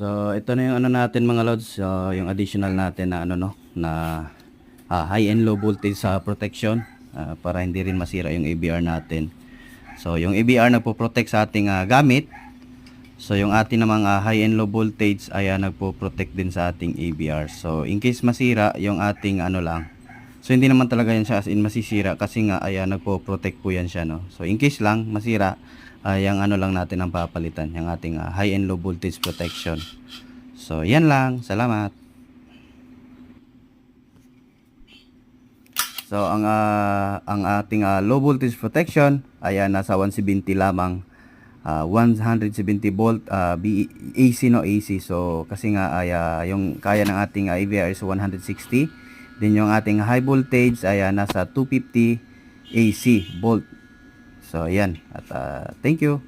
So, ito na yung ano natin mga lods, yung additional natin na ano no, na high and low voltage sa protection para hindi rin masira yung ABR natin. So, yung ABR nagpo-protect sa ating gamit. So, yung ating namang high and low voltage ay nagpo-protect din sa ating ABR. So, in case masira yung ating ano lang. So, hindi naman talaga yan siya as in masisira kasi nga ay nagpo-protect po yan siya no. So, in case lang masira, yung ano lang natin ang papalitan, yung ating high and low voltage protection. So, yan lang. Salamat. So, ang ating low voltage protection ay nasa 170 lamang. 170 volt AC no AC. So, kasi nga ay yung kaya ng ating AVR is 160. Then yung ating high voltage ay nasa 250 AC volt. So, yan. At thank you.